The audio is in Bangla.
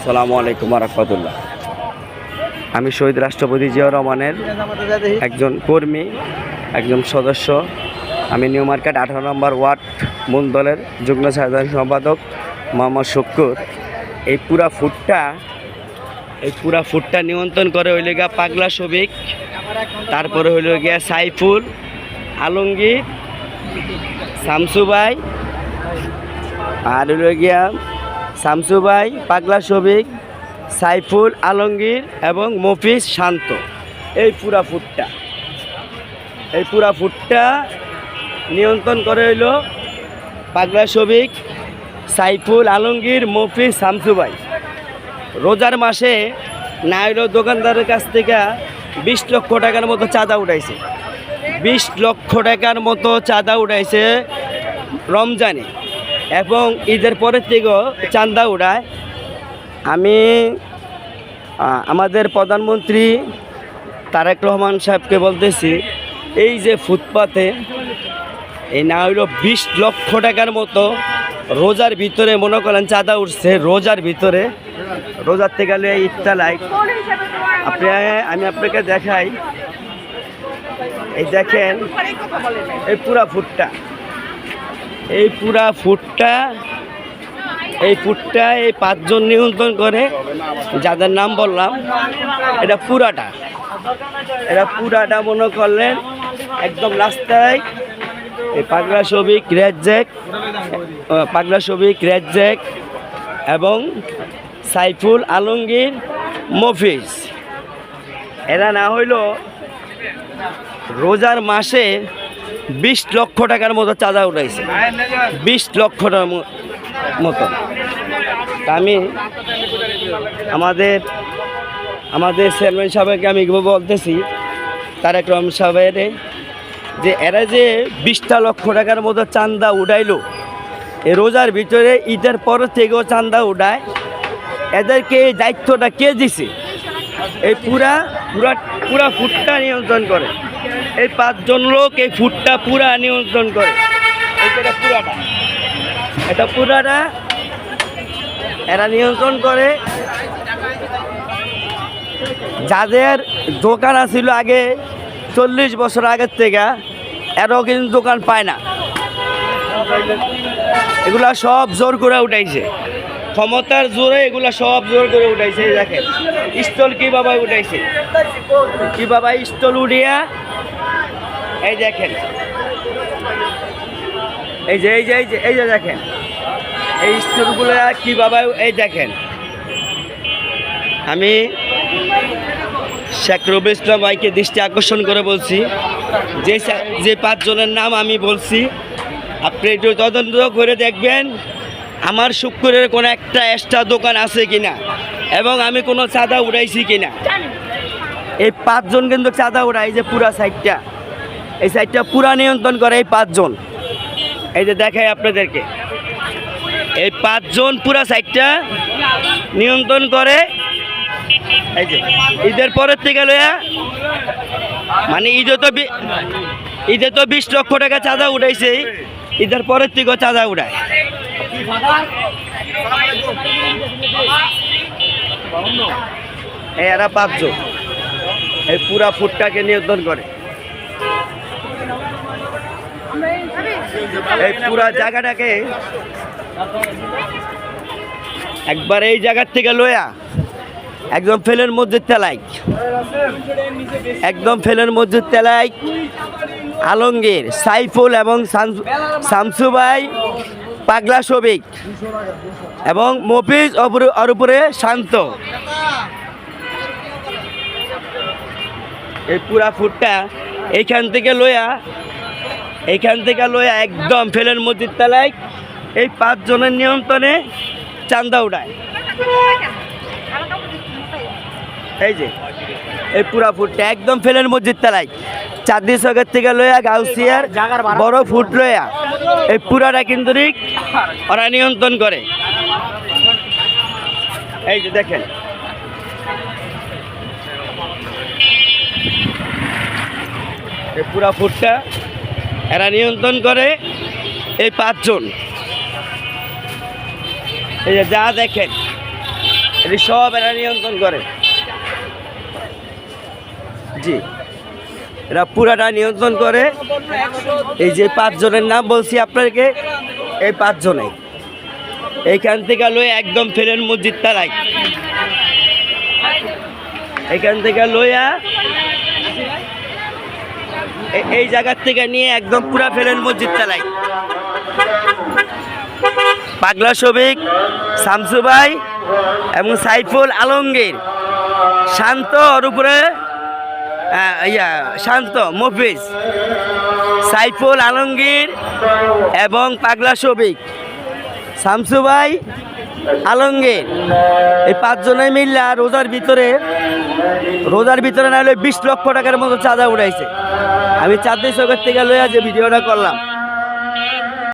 আসসালামু আলাইকুম রাহমাতুল্লাহ। আমি শহীদ রাষ্ট্রপতি জিয়াউর রহমানের একজন কর্মী, একজন সদস্য। আমি নিউ মার্কেট 18 নম্বর ওয়ার্ড মূল দলের যুগ্ম সাধারণ সম্পাদক মোহাম্মদ শুক্কুর। এই পুরা ফুটটা নিয়ন্ত্রণ করে হইল গিয়া পাগলা শফিক, তারপরে হইল গিয়া সাইফুল, আলমগীর, শামসু ভাই, আর হইল গিয়া শামসু ভাই, পাগলা শফিক, সাইফুল, আলমগীর এবং মফিজ শান্ত। এই পুরা ফুটটা নিয়ন্ত্রণ করে হইল পাগলা শফিক, সাইফুল, আলমগীর, মফিজ, শামসু ভাই। রোজার মাসে না হইলেও দোকানদারের কাছ থেকে 20 লক্ষ টাকার মতো চাঁদা উঠাইছে। 20 লক্ষ টাকার মতো চাঁদা উঠাইছে রমজানে, এবং ঈদের পরের থেকেও চাঁদা উঠায়। আমি আমাদের প্রধানমন্ত্রী তারেক রহমান সাহেবকে বলতেছি, এই যে ফুটপাতে এই না হইল 20 লক্ষ টাকার মতো রোজার ভিতরে মনে করেন চাঁদা উঠছে। রোজার থেকে গেলে ইফতালায় আমি আপনাকে দেখাই। এই দেখেন এই পুরা ফুটটা এই 5 জন নিয়ন্ত্রণ করে, যাদের নাম বললাম। এটা পুরাটা মনে করলেন একদম রাস্তায় এই পাগলা শফিক, রেজ্জাক এবং সাইফুল, আলমগীর, মফিজ। এরা না হইল রোজার মাসে 20 লক্ষ টাকার মতো চাঁদা উঠাইছে। 20 লক্ষ টাকার মতো। আমি আমাদের চেয়ারম্যান সাহেবকে আমি বলতেছি, তারেক রহমান সাহেবের, যে এরা যে 20 লক্ষ টাকার মতো চাঁদা উঠাইলো এই রোজার ভিতরে, ঈদের পর থেকেও চাঁদা উঠায়, এদেরকে এই দায়িত্বটা কে দিছে? এই পুরা ফুটটা নিয়ন্ত্রণ করে এই 5 জন লোক। এই ফুটটা পুরা নিয়ন্ত্রণ করে। এটা পুরাটা এরা নিয়ন্ত্রণ করে। যাদের দোকান আছিল আগে 40 বছর আগের থেকে, এরাও কিন্তু দোকান পায় না। এগুলা সব জোর করে উঠাইছে, ক্ষমতার জোরে এগুলা সব জোর করে উঠাইছে। দেখেন স্টল কিভাবে উঠাইছে, স্টল উঠিয়া এই দেখেন, এই যে দেখেন এই স্টলগুলো কিভাবে, এই দেখেন। আমি শেখ রবিউল ইসলাম ভাইকে দৃষ্টি আকর্ষণ করে বলছি, যে 5 জনের নাম আমি বলছি, আপনি একটু তদন্ত করে দেখবেন আমার শুক্কুরের কোনো একটা এক্সট্রা দোকান আছে কিনা, এবং আমি কোনো চাঁদা উঠাইছি কিনা। এই 5 জন কিন্তু চাঁদা উঠায়। যে পুরা এই সাইডটা পুরা নিয়ন্ত্রণ করে এই 5 জন। এই যে দেখাই আপনাদেরকে, এই 5 জন পুরা সাইডটা নিয়ন্ত্রণ করে। এই যে ঈদের পরের থেকে লইয়া, মানে ঈদে তো 20 লক্ষ টাকা চাঁদা উঠাইছে, ঈদের পরের থেকেও চাঁদা উঠায়। এরা 5 জন এই পুরা ফুটটাকে নিয়ন্ত্রণ করে। এই পুরা জায়গাটাকে একবার এই জায়গার থেকে লইয়া একদম ফেলের মধ্যে তেলাই, আলমগীর, সাইফুল এবং শামসু ভাই, পাগলা শফিক এবং মফিজ, ওর উপরে শান্ত। এই পুরা ফুটটা এইখান থেকে লইয়া একদম ফেলের মসজিদ তলায় এই 5 জনের নিয়ন্ত্রণে চাঁদা উঠায়। এই যে এই পুরা ফুটটা একদম ফেলের মসজিদ তলায়, চাঁদনি চকের থেকে লইয়া গাউসিয়ার বড় ফুট লইয়া এই পুরাটা কিন্তু ওরা নিয়ন্ত্রণ করে। এই যে দেখেন এই পুরা ফুটটা এরা নিয়ন্ত্রণ করে এই 5 জন। এই যে যা দেখেন এটি সব এরা নিয়ন্ত্রণ করে। জি, এরা পুরাটা নিয়ন্ত্রণ করে। এই যে 5 জনের নাম বলছি আপনাকে, এই 5 জনে এইখান থেকে লয়ে একদম ফেরেন মসজিদ তারাই, এখান থেকে লইয়া এই জায়গার থেকে নিয়ে একদম পুরা ফেরেন মসজিদ তারাই। পাগলা শফিক, শামসু ভাই এবং সাইফুল আলমগীর, শান্ত ওর উপরে শান্ত মফিজ, সাইফুল আলমগীর এবং পাগলা শফিক, শামসু ভাই, আলমগীর, এই 5 জনে মিললা রোজার ভিতরে না হলে 20 লক্ষ টাকার মতো চাঁদা উঠাইছে। আমি চাঁদনি চৌকের থেকে লইয়া যে ভিডিওটা করলাম।